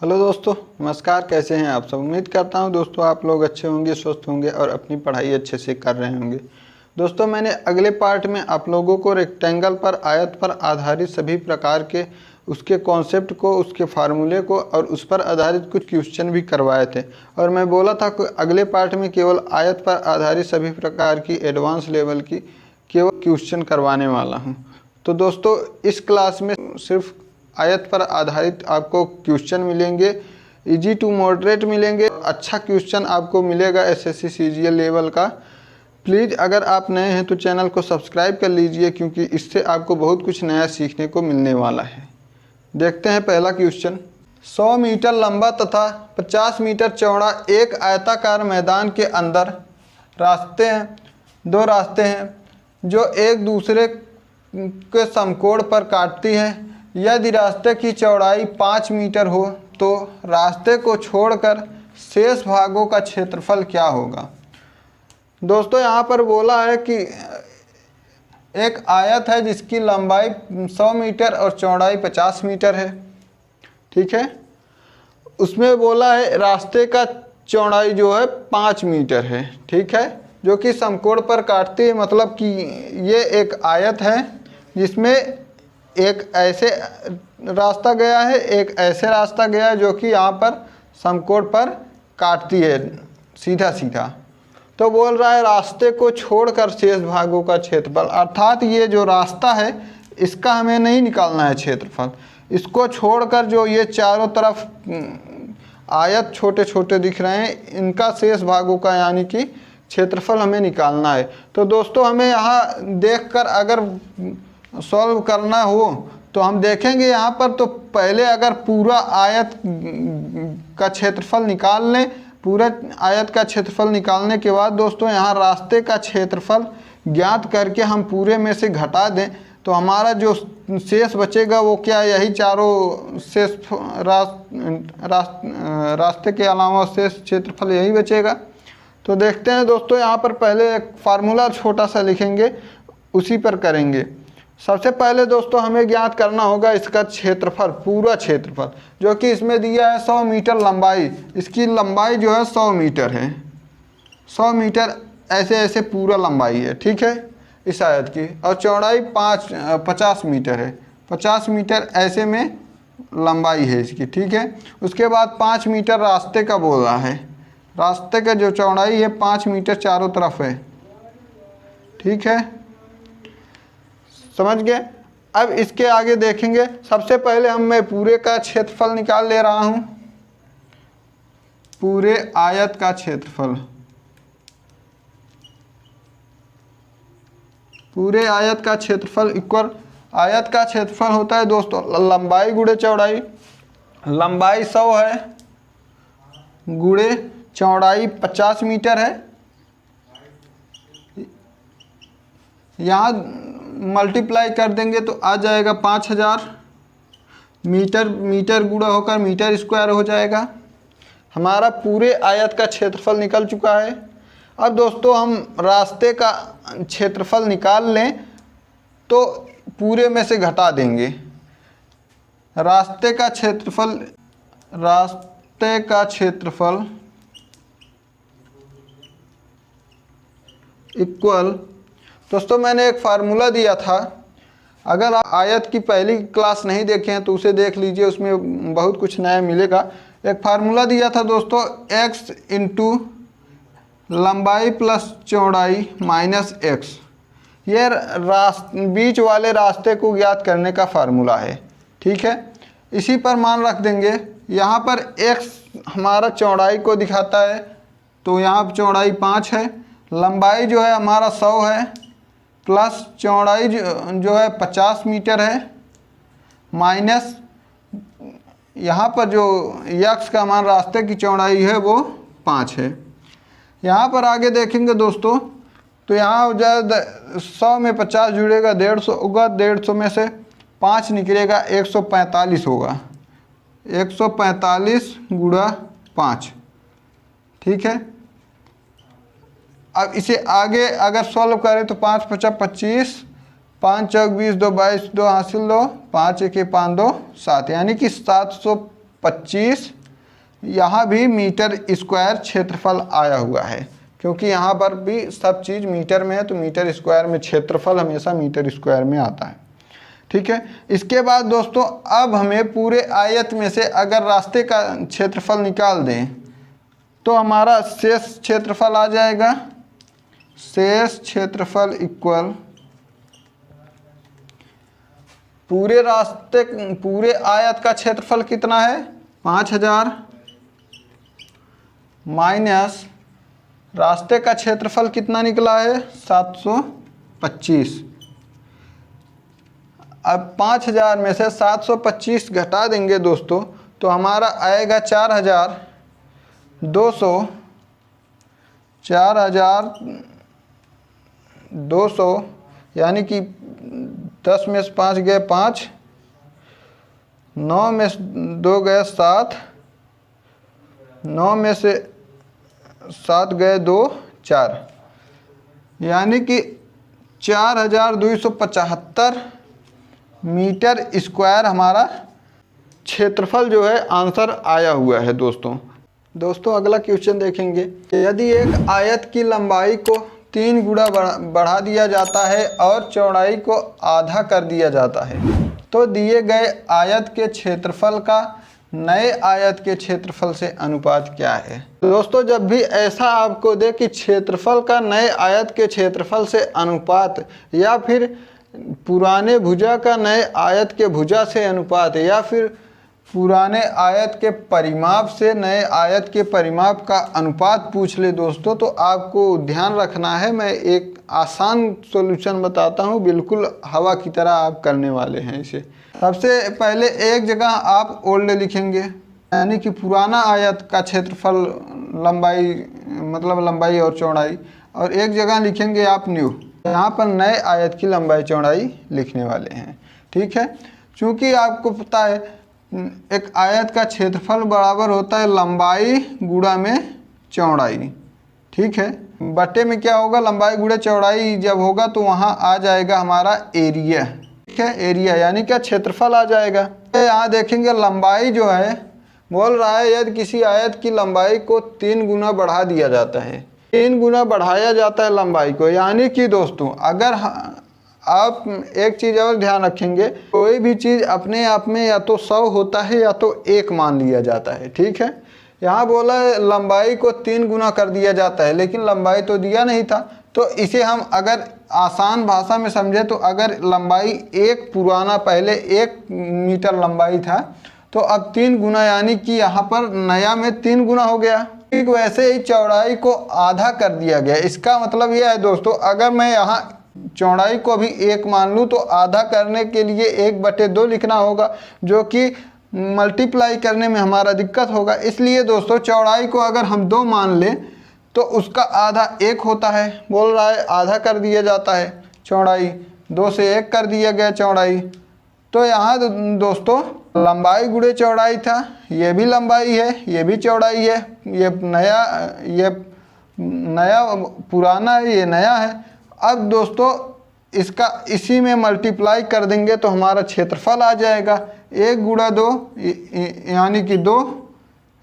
Hello दोस्तों, नमस्कार। कैसे हैं आप सब? उम्मीद करता हूं दोस्तों आप लोग अच्छे होंगे, स्वस्थ होंगे और अपनी पढ़ाई अच्छे से कर रहे होंगे। दोस्तों, मैंने अगले पार्ट में आप लोगों को रेक्टेंगल पर, आयत पर आधारित सभी प्रकार के उसके कॉन्सेप्ट को, उसके फार्मूले को और उस पर आधारित कुछ क्वेश्चन भी करवाए थे। और मैं बोला था कि अगले पार्ट में केवल आयत पर आधारित सभी प्रकार की एडवांस लेवल की केवल क्वेश्चन करवाने वाला हूँ। तो दोस्तों, इस क्लास में सिर्फ आयत पर आधारित आपको क्वेश्चन मिलेंगे, इजी टू मॉडरेट मिलेंगे। अच्छा क्वेश्चन आपको मिलेगा एसएससी सीजीएल लेवल का। प्लीज़ अगर आप नए हैं तो चैनल को सब्सक्राइब कर लीजिए, क्योंकि इससे आपको बहुत कुछ नया सीखने को मिलने वाला है। देखते हैं पहला क्वेश्चन। 100 मीटर लंबा तथा 50 मीटर चौड़ा एक आयताकार मैदान के अंदर रास्ते हैं, दो रास्ते हैं जो एक दूसरे के समकोण पर काटती हैं। यदि रास्ते की चौड़ाई 5 मीटर हो तो रास्ते को छोड़कर शेष भागों का क्षेत्रफल क्या होगा? दोस्तों, यहाँ पर बोला है कि एक आयत है जिसकी लंबाई 100 मीटर और चौड़ाई 50 मीटर है। ठीक है, उसमें बोला है रास्ते का चौड़ाई जो है 5 मीटर है। ठीक है, जो कि समकोण पर काटती है। मतलब कि ये एक आयत है जिसमें एक ऐसे रास्ता गया है, एक ऐसे रास्ता गया है जो कि यहाँ पर समकोण पर काटती है सीधा सीधा। तो बोल रहा है रास्ते को छोड़कर शेष भागों का क्षेत्रफल, अर्थात ये जो रास्ता है इसका हमें नहीं निकालना है क्षेत्रफल। इसको छोड़कर जो ये चारों तरफ आयत छोटे छोटे दिख रहे हैं, इनका शेष भागों का यानी कि क्षेत्रफल हमें निकालना है। तो दोस्तों, हमें यहाँ देखकर अगर सॉल्व करना हो तो हम देखेंगे यहाँ पर। तो पहले अगर पूरा आयत का क्षेत्रफल निकाल लें, पूरा आयत का क्षेत्रफल निकालने के बाद दोस्तों यहाँ रास्ते का क्षेत्रफल ज्ञात करके हम पूरे में से घटा दें तो हमारा जो शेष बचेगा वो क्या, यही चारों शेष रास्ते के अलावा शेष क्षेत्रफल यही बचेगा। तो देखते हैं दोस्तों, यहाँ पर पहले एक फार्मूला छोटा सा लिखेंगे, उसी पर करेंगे। सबसे पहले दोस्तों हमें ज्ञात करना होगा इसका क्षेत्रफल, पूरा क्षेत्रफल, जो कि इसमें दिया है 100 मीटर लंबाई। इसकी लंबाई जो है 100 मीटर है। 100 मीटर ऐसे ऐसे पूरा लंबाई है। ठीक है, इस आयत की। और चौड़ाई 50 मीटर है। 50 मीटर ऐसे में लंबाई है इसकी। ठीक है, उसके बाद 5 मीटर रास्ते का बोल रहा है। रास्ते का जो चौड़ाई है 5 मीटर चारों तरफ है। ठीक है, समझ गए। अब इसके आगे देखेंगे। सबसे पहले मैं पूरे का क्षेत्रफल निकाल ले रहा हूं, पूरे आयत का क्षेत्रफल। पूरे आयत का क्षेत्रफल इक्वल, आयत का क्षेत्रफल होता है दोस्तों लंबाई गुणे चौड़ाई। लंबाई 100 है गुणे चौड़ाई 50 मीटर है। यहाँ मल्टीप्लाई कर देंगे तो आ जाएगा 5000 मीटर। मीटर गुणा होकर मीटर स्क्वायर हो जाएगा। हमारा पूरे आयत का क्षेत्रफल निकल चुका है। अब दोस्तों हम रास्ते का क्षेत्रफल निकाल लें तो पूरे में से घटा देंगे। रास्ते का क्षेत्रफल इक्वल, दोस्तों मैंने एक फार्मूला दिया था। अगर आप आयत की पहली क्लास नहीं देखे हैं तो उसे देख लीजिए, उसमें बहुत कुछ नया मिलेगा। एक फार्मूला दिया था दोस्तों, x इंटू लंबाई प्लस चौड़ाई माइनस x। ये बीच वाले रास्ते को ज्ञात करने का फार्मूला है। ठीक है, इसी पर मान रख देंगे। यहाँ पर x हमारा चौड़ाई को दिखाता है, तो यहाँ चौड़ाई 5 है। लंबाई जो है हमारा 100 है, प्लस चौड़ाई जो है 50 मीटर है, माइनस यहाँ पर जो x का मान रास्ते की चौड़ाई है वो 5 है। यहाँ पर आगे देखेंगे दोस्तों, तो यहाँ हो जाए 100 में 50 जुड़ेगा 150 होगा। 150 में से 5 निकलेगा 145 होगा। 145 गुणा 5। ठीक है, अब इसे आगे अगर सॉल्व करें तो 5 × 5 = 25, 5 × 4 = 20, 2 × 22, 2 हासिल 2, 5 × 1 = 5, 2 7, यानी कि 700 725 यहाँ भी मीटर स्क्वायर क्षेत्रफल आया हुआ है, क्योंकि यहाँ पर भी सब चीज़ मीटर में है, तो मीटर स्क्वायर में क्षेत्रफल हमेशा मीटर स्क्वायर में आता है। ठीक है। इसके बाद दोस्तों अब हमें पूरे आयत में से अगर रास्ते का क्षेत्रफल निकाल दें तो हमारा शेष क्षेत्रफल आ जाएगा। शेष क्षेत्रफल इक्वल पूरे आयत का क्षेत्रफल कितना है 5000 माइनस रास्ते का क्षेत्रफल कितना निकला है 725। अब 5000 में से 725 घटा देंगे दोस्तों तो हमारा आएगा 4200 यानी कि 10 में से 5 गए 5, 9 में से 2 गए 7, 9 में से 7 गए 2 4, यानी कि 4275 मीटर स्क्वायर हमारा क्षेत्रफल जो है आंसर आया हुआ है। दोस्तों अगला क्वेश्चन देखेंगे। यदि एक आयत की लंबाई को 3 गुना बढ़ा दिया जाता है और चौड़ाई को आधा कर दिया जाता है तो दिए गए आयत के क्षेत्रफल का नए आयत के क्षेत्रफल से अनुपात क्या है। दोस्तों जब भी ऐसा आपको दे कि क्षेत्रफल का नए आयत के क्षेत्रफल से अनुपात, या फिर पुराने भुजा का नए आयत के भुजा से अनुपात, या फिर पुराने आयत के परिमाप से नए आयत के परिमाप का अनुपात पूछ ले दोस्तों, तो आपको ध्यान रखना है। मैं एक आसान सॉल्यूशन बताता हूँ, बिल्कुल हवा की तरह आप करने वाले हैं इसे। सबसे पहले एक जगह आप ओल्ड लिखेंगे, यानी कि पुराना आयत का क्षेत्रफल लंबाई मतलब लंबाई और चौड़ाई, और एक जगह लिखेंगे आप न्यू। यहाँ पर नए आयत की लंबाई चौड़ाई लिखने वाले हैं। ठीक है। चूँकि आपको पता है एक आयत का क्षेत्रफल बराबर होता है लंबाई गुणा में चौड़ाई। ठीक है। बटे में क्या होगा, लंबाई गुणा चौड़ाई जब होगा तो वहाँ आ जाएगा हमारा एरिया। ठीक है। एरिया यानी क्या, क्षेत्रफल आ जाएगा। यहाँ देखेंगे लंबाई जो है बोल रहा है यदि किसी आयत की लंबाई को 3 गुना बढ़ा दिया जाता है, 3 गुना बढ़ाया जाता है लंबाई को, यानी कि दोस्तों अगर आप एक चीज़ और ध्यान रखेंगे, कोई भी चीज़ अपने आप में या तो 100 होता है या तो 1 मान लिया जाता है। ठीक है। यहाँ बोला है लंबाई को 3 गुना कर दिया जाता है, लेकिन लंबाई तो दिया नहीं था, तो इसे हम अगर आसान भाषा में समझे तो अगर लंबाई पुराना पहले 1 मीटर लंबाई था तो अब 3 गुना, यानी कि यहाँ पर नया में 3 गुना हो गया। ठीक वैसे ही चौड़ाई को आधा कर दिया गया। इसका मतलब यह है दोस्तों, अगर मैं यहाँ चौड़ाई को भी 1 मान लूँ तो आधा करने के लिए 1/2 लिखना होगा, जो कि मल्टीप्लाई करने में हमारा दिक्कत होगा। इसलिए दोस्तों चौड़ाई को अगर हम 2 मान लें तो उसका आधा 1 होता है। बोल रहा है आधा कर दिया जाता है चौड़ाई, 2 से 1 कर दिया गया चौड़ाई। तो यहाँ दोस्तों लंबाई गुणे चौड़ाई था, ये भी लंबाई है, ये भी चौड़ाई है, ये नया पुराना है, ये नया है। अब दोस्तों इसका इसी में मल्टीप्लाई कर देंगे तो हमारा क्षेत्रफल आ जाएगा 1 गुणा 2 यानी कि 2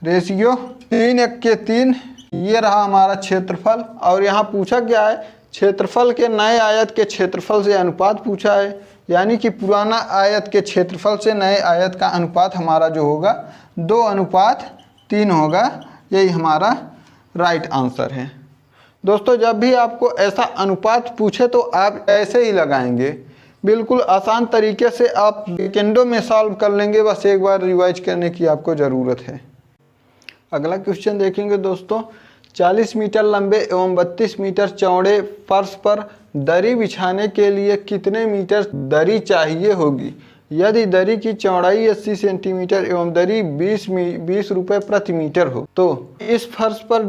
रेशियो 3 1 के 3, ये रहा हमारा क्षेत्रफल। और यहाँ पूछा क्या है, क्षेत्रफल के नए आयत के क्षेत्रफल से अनुपात पूछा है, यानी कि पुराना आयत के क्षेत्रफल से नए आयत का अनुपात हमारा जो होगा 2:3 होगा। यही हमारा राइट आंसर है। दोस्तों जब भी आपको ऐसा अनुपात पूछे तो आप ऐसे ही लगाएंगे, बिल्कुल आसान तरीके से आप सेकंडों में सॉल्व कर लेंगे। बस एक बार रिवाइज करने की आपको ज़रूरत है। अगला क्वेश्चन देखेंगे दोस्तों। 40 मीटर लंबे एवं 32 मीटर चौड़े फर्श पर दरी बिछाने के लिए कितने मीटर दरी चाहिए होगी यदि दरी की चौड़ाई 80 सेंटीमीटर एवं दरी 20 रुपये प्रति मीटर हो, तो इस फर्श पर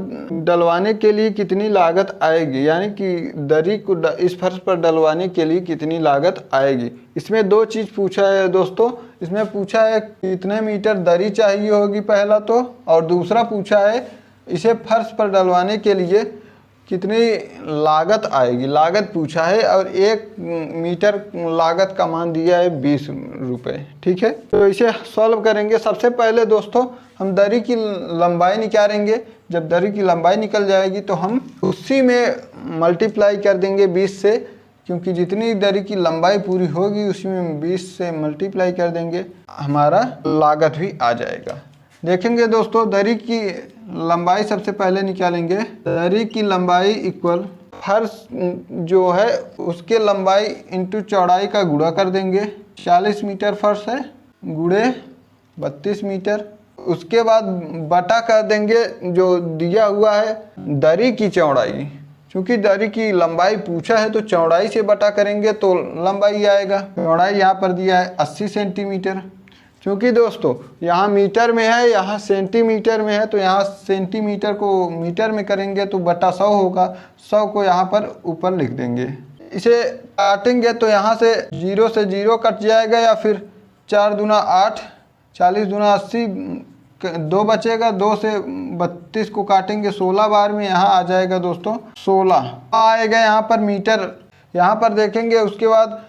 डलवाने के लिए कितनी लागत आएगी, यानी कि दरी को इस फर्श पर डलवाने के लिए कितनी लागत आएगी। इसमें 2 चीज़ पूछा है दोस्तों। इसमें पूछा है कितने मीटर दरी चाहिए होगी पहला तो, और दूसरा पूछा है इसे फर्श पर डलवाने के लिए कितनी लागत आएगी, लागत पूछा है और 1 मीटर लागत का मान दिया है 20 रुपये। ठीक है, तो इसे सॉल्व करेंगे। सबसे पहले दोस्तों हम दरी की लंबाई निकालेंगे। जब दरी की लंबाई निकल जाएगी तो हम उसी में मल्टीप्लाई कर देंगे 20 से, क्योंकि जितनी दरी की लंबाई पूरी होगी उसी में 20 से मल्टीप्लाई कर देंगे, हमारा लागत भी आ जाएगा। देखेंगे दोस्तों, दरी की लंबाई सबसे पहले निकालेंगे। दरी की लंबाई इक्वल फर्श जो है उसके लंबाई इंटू चौड़ाई का गुणा कर देंगे। 40 मीटर फर्श है, गुणे 32 मीटर। उसके बाद बटा कर देंगे जो दिया हुआ है दरी की चौड़ाई। क्योंकि दरी की लंबाई पूछा है तो चौड़ाई से बटा करेंगे तो लंबाई आएगा। चौड़ाई यहाँ पर दिया है 80 सेंटीमीटर। क्योंकि दोस्तों यहाँ मीटर में है, यहाँ सेंटीमीटर में है, तो यहाँ सेंटीमीटर को मीटर में करेंगे तो बटा 100 होगा। 100 को यहाँ पर ऊपर लिख देंगे। इसे काटेंगे तो यहाँ से 0 से 0 कट जाएगा, या फिर 4 दूना 8, 40 दूना 80, 2 बचेगा। 2 से 32 को काटेंगे 16 बार में, यहाँ आ जाएगा दोस्तों 16 आएगा यहाँ पर मीटर। यहाँ पर देखेंगे उसके बाद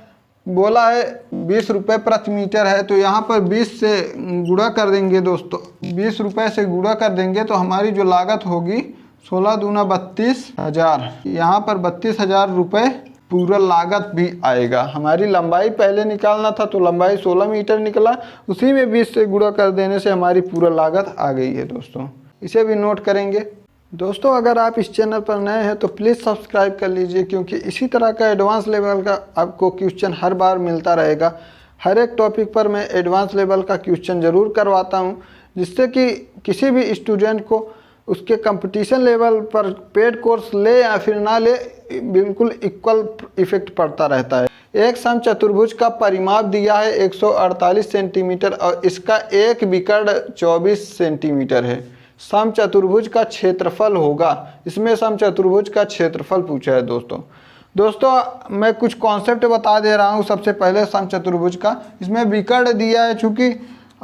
बोला है 20 रुपये प्रति मीटर है, तो यहाँ पर 20 से गुणा कर देंगे दोस्तों। 20 रुपये से गुणा कर देंगे तो हमारी जो लागत होगी 16 दूना 32,000, यहाँ पर 32,000 रुपये पूरा लागत भी आएगा। हमारी लंबाई पहले निकालना था तो लंबाई 16 मीटर निकला, उसी में 20 से गुणा कर देने से हमारी पूरा लागत आ गई है दोस्तों। इसे भी नोट करेंगे। दोस्तों अगर आप इस चैनल पर नए हैं तो प्लीज़ सब्सक्राइब कर लीजिए, क्योंकि इसी तरह का एडवांस लेवल का आपको क्वेश्चन हर बार मिलता रहेगा। हर एक टॉपिक पर मैं एडवांस लेवल का क्वेश्चन ज़रूर करवाता हूं, जिससे कि किसी भी स्टूडेंट को उसके कंपटीशन लेवल पर पेड कोर्स ले या फिर ना ले, बिल्कुल इक्वल इफेक्ट पड़ता रहता है। एक सम चतुर्भुज का परिमाप दिया है 148 सेंटीमीटर और इसका एक विकर्ण 24 सेंटीमीटर है। सम चतुर्भुज का क्षेत्रफल होगा, इसमें सम चतुर्भुज का क्षेत्रफल पूछा है दोस्तों मैं कुछ कॉन्सेप्ट बता दे रहा हूँ। सबसे पहले सम चतुर्भुज का, इसमें विकर्ण दिया है। चूँकि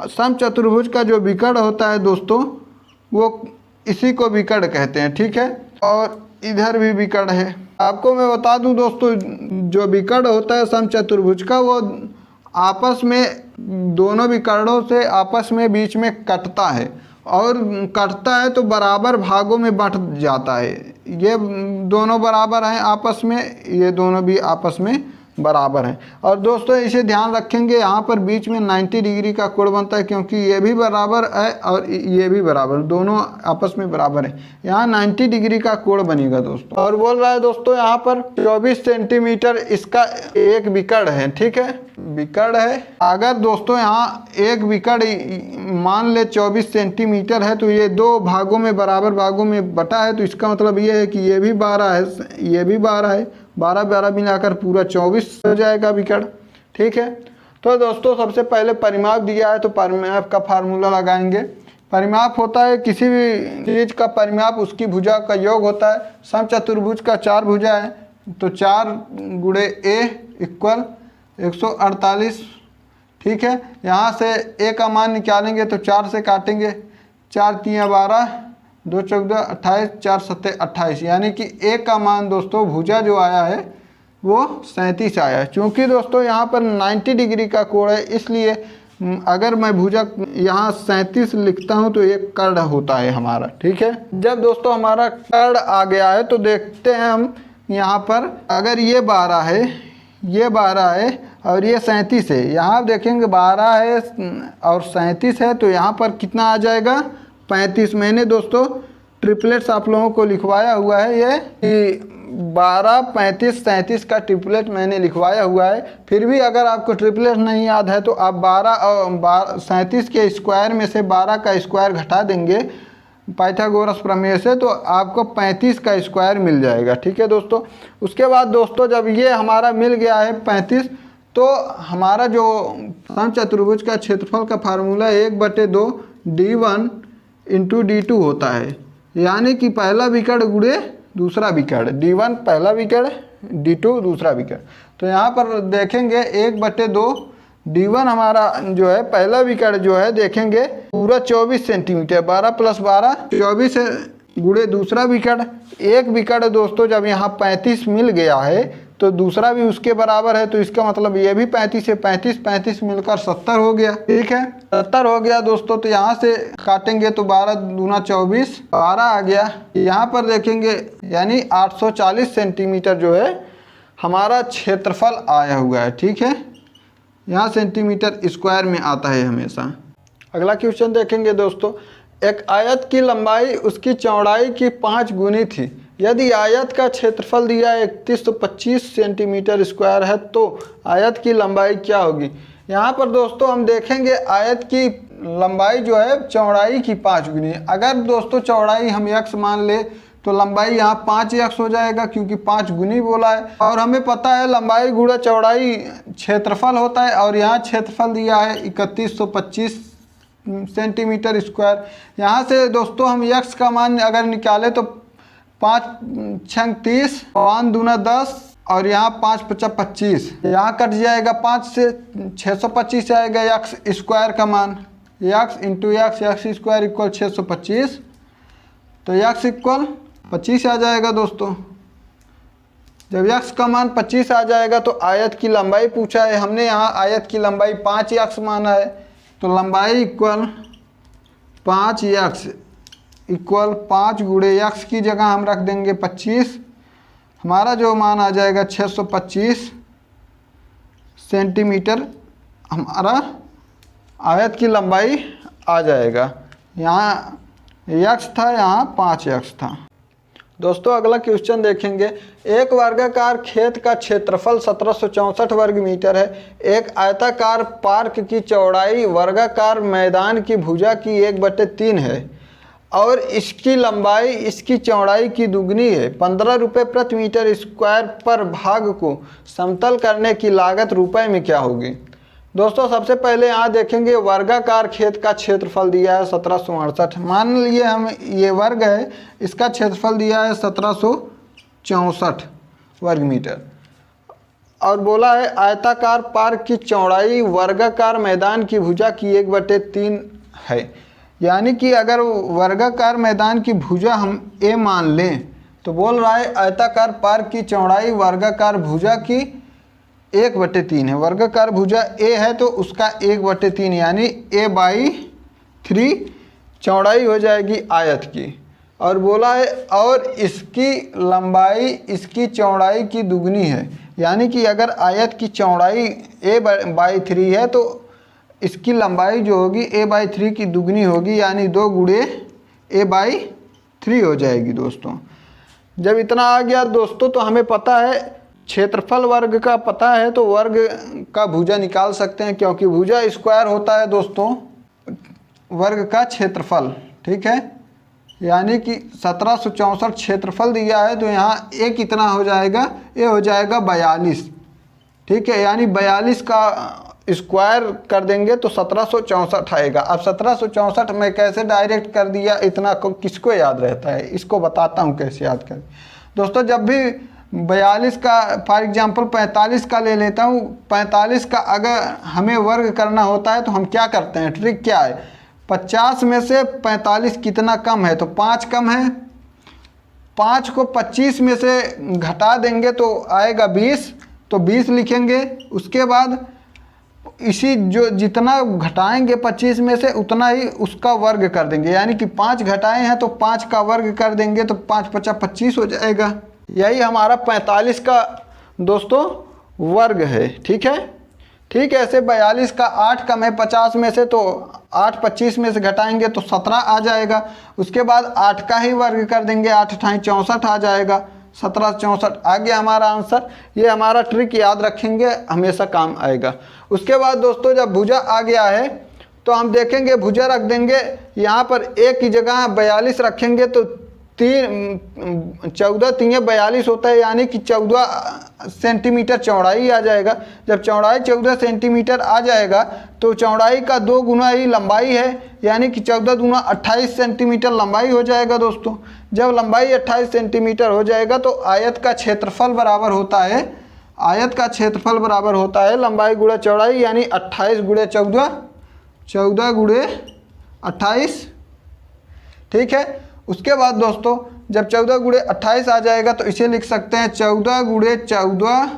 सम चतुर्भुज का जो विकर्ण होता है दोस्तों वो इसी को विकर्ण कहते हैं। ठीक है, और इधर भी विकर्ण है। आपको मैं बता दूं दोस्तों, जो विकर्ण होता है सम चतुर्भुज का वो आपस में दोनों विकर्णों से आपस में बीच में कटता है, और कटता है तो बराबर भागों में बंट जाता है। ये दोनों बराबर हैं आपस में, ये दोनों भी आपस में बराबर हैं। और दोस्तों इसे ध्यान रखेंगे, यहाँ पर बीच में 90 डिग्री का कोण बनता है, क्योंकि ये भी बराबर है और ये भी बराबर, दोनों आपस में बराबर है। यहाँ 90 डिग्री का कोण बनेगा दोस्तों। और बोल रहा है दोस्तों यहाँ पर 24 सेंटीमीटर इसका एक विकर्ण है। ठीक है, विकर्ण है। अगर दोस्तों यहाँ एक विकर्ण मान ले 24 सेंटीमीटर है तो ये दो भागों में बराबर भागों में बटा है, तो इसका मतलब ये है कि ये भी 12 है, ये भी 12 है, 12 मिलाकर पूरा 24 हो जाएगा विकर्ण। ठीक है, तो दोस्तों सबसे पहले परिमाप दिया है तो परिमाप का फार्मूला लगाएंगे। परिमाप होता है किसी भी चीज़ का परिमाप उसकी भुजा का योग होता है। समचतुर्भुज का 4 भुजा है तो 4 गुणे a इक्वल 148। ठीक है, यहाँ से a का मान निकालेंगे तो 4 से काटेंगे, 4 तियाँ 12, 2 14 28, 4 7 28, यानी कि a का मान दोस्तों भुजा जो आया है वो 37 आया है। चूँकि दोस्तों यहाँ पर 90 डिग्री का कोण है, इसलिए अगर मैं भुजा यहाँ 37 लिखता हूँ तो ये कर्ण होता है हमारा। ठीक है, जब दोस्तों हमारा कर्ण आ गया है तो देखते हैं हम यहाँ पर, अगर ये 12 है, ये 12 है और ये 37 है, यहाँ देखेंगे 12 है और 37 है तो यहाँ पर कितना आ जाएगा 35। मैंने दोस्तों ट्रिपलेट्स आप लोगों को लिखवाया हुआ है, ये 12 35 37 का ट्रिपलेट मैंने लिखवाया हुआ है। फिर भी अगर आपको ट्रिपलेट नहीं याद है तो आप 12 और 37 के स्क्वायर में से 12 का स्क्वायर घटा देंगे पाइथागोरस प्रमेय से, तो आपको 35 का स्क्वायर मिल जाएगा। ठीक है दोस्तों, उसके बाद दोस्तों जब ये हमारा मिल गया है 35, तो हमारा जो समचतुर्भुज का क्षेत्रफल का फार्मूला 1/2 d1 इंटू d2 होता है, यानी कि पहला विकर्ण गुणे दूसरा विकर्ण, d1 पहला विकर्ण, d2 दूसरा विकर्ण। तो यहाँ पर देखेंगे 1/2 d1 हमारा जो है पहला विकर्ण जो है देखेंगे पूरा 24 सेंटीमीटर, 12 + 12 24 है, गुणे दूसरा विकर्ण, एक विकर्ण दोस्तों जब यहाँ 35 मिल गया है तो दूसरा भी उसके बराबर है, तो इसका मतलब ये भी 35 है, 35 मिलकर 70 हो गया। ठीक है, 70 हो गया दोस्तों। तो यहाँ से काटेंगे तो 12 दूना 24, 12 आ गया। यहाँ पर देखेंगे यानी 840 सेंटीमीटर जो है हमारा क्षेत्रफल आया हुआ है। ठीक है, यहाँ सेंटीमीटर स्क्वायर में आता है हमेशा। अगला क्वेश्चन देखेंगे दोस्तों, एक आयत की लंबाई उसकी चौड़ाई की 5 गुनी थी। यदि आयत का क्षेत्रफल दिया 3125 सेंटीमीटर स्क्वायर है तो आयत की लंबाई क्या होगी। यहाँ पर दोस्तों हम देखेंगे आयत की लंबाई जो है चौड़ाई की 5 गुनी। अगर दोस्तों चौड़ाई हम x मान ले तो लंबाई यहाँ 5x हो जाएगा, क्योंकि 5 गुनी बोला है। और हमें पता है लंबाई गुणा चौड़ाई क्षेत्रफल होता है, और यहाँ क्षेत्रफल दिया है 3125 सेंटीमीटर स्क्वायर। यहाँ से दोस्तों हम x का मान अगर निकाले तो 5 छंग 30, 5 दूना 10 और यहाँ 5 पचा 25, यहाँ कट जाएगा 5 से 625 आएगा x स्क्वायर का मान। x into x square equal 625, तो x इक्वल 25 आ जाएगा दोस्तों। जब x का मान 25 आ जाएगा तो आयत की लंबाई पूछा है हमने, यहाँ आयत की लंबाई 5x माना है, तो लंबाई इक्वल 5x इक्वल 5 गुणे x की जगह हम रख देंगे 25। हमारा जो मान आ जाएगा 625 सेंटीमीटर हमारा आयत की लंबाई आ जाएगा। यहाँ x था, यहाँ 5x था। दोस्तों अगला क्वेश्चन देखेंगे, एक वर्गाकार खेत का क्षेत्रफल 1764 वर्ग मीटर है। एक आयताकार पार्क की चौड़ाई वर्गाकार मैदान की भुजा की 1/3 है और इसकी लंबाई इसकी चौड़ाई की दुगनी है। 15 रुपये प्रति मीटर स्क्वायर पर भाग को समतल करने की लागत रुपए में क्या होगी। दोस्तों सबसे पहले यहाँ देखेंगे वर्गाकार खेत का क्षेत्रफल दिया है 1768। मान लिए हम ये वर्ग है, इसका क्षेत्रफल दिया है 1764 वर्ग मीटर, और बोला है आयताकार पार्क की चौड़ाई वर्गाकार मैदान की भुजा की 1/3 है। यानी कि अगर वर्गाकार मैदान की भुजा हम a मान लें तो बोल रहा है आयताकार पार्क की चौड़ाई वर्गाकार भुजा की 1/3 है। वर्गाकार भुजा a है तो उसका 1/3 यानी a/3 चौड़ाई हो जाएगी आयत की। और बोला है और इसकी लंबाई इसकी चौड़ाई की दुगनी है, यानी कि अगर आयत की चौड़ाई a/3 है तो इसकी लंबाई जो होगी a/3 की दुगनी होगी, यानी 2 गुणे a/3 हो जाएगी दोस्तों। जब इतना आ गया दोस्तों तो हमें पता है क्षेत्रफल वर्ग का पता है, तो वर्ग का भुजा निकाल सकते हैं, क्योंकि भुजा स्क्वायर होता है दोस्तों वर्ग का क्षेत्रफल। ठीक है, यानी कि 1764 क्षेत्रफल दिया है तो यहाँ a कितना हो जाएगा, a हो जाएगा 42। ठीक है, यानी 42 का स्क्वायर कर देंगे तो 1764 आएगा। अब 1764 में कैसे डायरेक्ट कर दिया, इतना किसको याद रहता है, इसको बताता हूँ कैसे याद करें। दोस्तों जब भी 42 का फॉर एग्जांपल 45 का ले लेता हूँ, 45 का अगर हमें वर्ग करना होता है तो हम क्या करते हैं, ट्रिक क्या है, 50 में से 45 कितना कम है, तो 5 कम है। 5 को 25 में से घटा देंगे तो आएगा 20, तो 20 लिखेंगे। उसके बाद इसी जो जितना घटाएंगे 25 में से उतना ही उसका वर्ग कर देंगे, यानी कि 5 घटाए हैं तो 5 का वर्ग कर देंगे तो 5 पचा 25 हो जाएगा। यही हमारा 45 का दोस्तों वर्ग है। ठीक है, ठीक है, ऐसे 42 का 8 कम है 50 में से, तो 8 25 में से घटाएंगे तो 17 आ जाएगा। उसके बाद 8 का ही वर्ग कर देंगे, 8 × 64 आ जाएगा, 1764 आ गया हमारा आंसर। ये हमारा ट्रिक याद रखेंगे, हमेशा काम आएगा। उसके बाद दोस्तों जब भुजा आ गया है तो हम देखेंगे भुजा रख देंगे, यहाँ पर a की जगह 42 रखेंगे तो 14 × 42 होता है, यानी कि 14 सेंटीमीटर चौड़ाई आ जाएगा। जब चौड़ाई 14 सेंटीमीटर आ जाएगा तो चौड़ाई का 2 गुना ही लंबाई है, यानी कि 14 दूना 28 सेंटीमीटर लंबाई हो जाएगा दोस्तों। जब लंबाई 28 सेंटीमीटर हो जाएगा तो आयत का क्षेत्रफल बराबर होता है, आयत का क्षेत्रफल बराबर होता है लंबाई गुणा चौड़ाई, यानी 28 गुणे 14, 14 गुणे 28। ठीक है, उसके बाद दोस्तों जब 14 गुणे 28 आ जाएगा तो इसे लिख सकते हैं 14 गुणे 14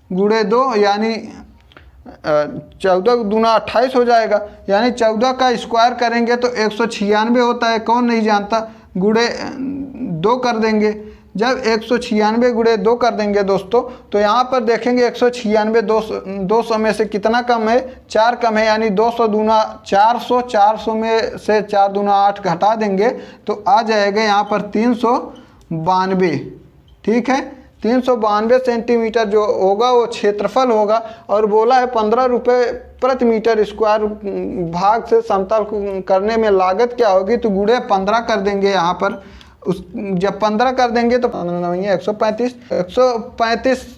गुणे 2, यानी 14 दूना 28 हो जाएगा, यानी 14 का स्क्वायर करेंगे तो 196 होता है, कौन नहीं जानता। गुणे 2 कर देंगे, जब 196 गुणे 2 कर देंगे दोस्तों तो यहाँ पर देखेंगे 196 200 में से कितना कम है, 4 कम है, यानी 200 दूना 400, 400 में से 4 दूना 8 घटा देंगे तो आ जाएगा यहाँ पर 392। ठीक है, 392 सेंटीमीटर जो होगा वो क्षेत्रफल होगा। और बोला है 15 रुपये प्रति मीटर स्क्वायर भाग से समतल करने में लागत क्या होगी, तो गुणे 15 कर देंगे यहाँ पर। उस जब 15 कर देंगे तो 135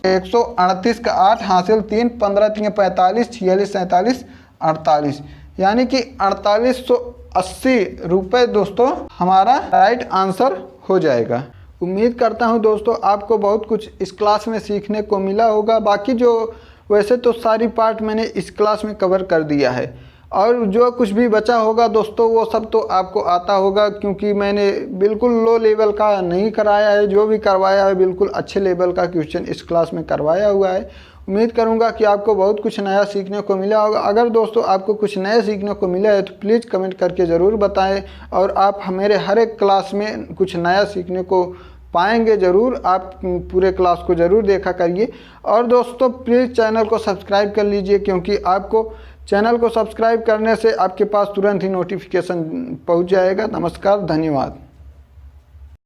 138 का 8 हासिल 3, 15 3 45, 46 47 48, यानी कि 4880 रुपये दोस्तों हमारा राइट आंसर हो जाएगा। उम्मीद करता हूं दोस्तों आपको बहुत कुछ इस क्लास में सीखने को मिला होगा। बाकी जो वैसे तो सारी पार्ट मैंने इस क्लास में कवर कर दिया है, और जो कुछ भी बचा होगा दोस्तों वो सब तो आपको आता होगा, क्योंकि मैंने बिल्कुल लो लेवल का नहीं कराया है, जो भी करवाया है बिल्कुल अच्छे लेवल का क्वेश्चन इस क्लास में करवाया हुआ है। उम्मीद करूंगा कि आपको बहुत कुछ नया सीखने को मिला होगा। अगर दोस्तों आपको कुछ नया सीखने को मिला है तो प्लीज़ कमेंट करके ज़रूर बताएं, और आप मेरे हर एक क्लास में कुछ नया सीखने को पाएंगे ज़रूर। आप पूरे क्लास को ज़रूर देखा करिए, और दोस्तों प्लीज़ चैनल को सब्सक्राइब कर लीजिए, क्योंकि आपको चैनल को सब्सक्राइब करने से आपके पास तुरंत ही नोटिफिकेशन पहुंच जाएगा। नमस्कार, धन्यवाद।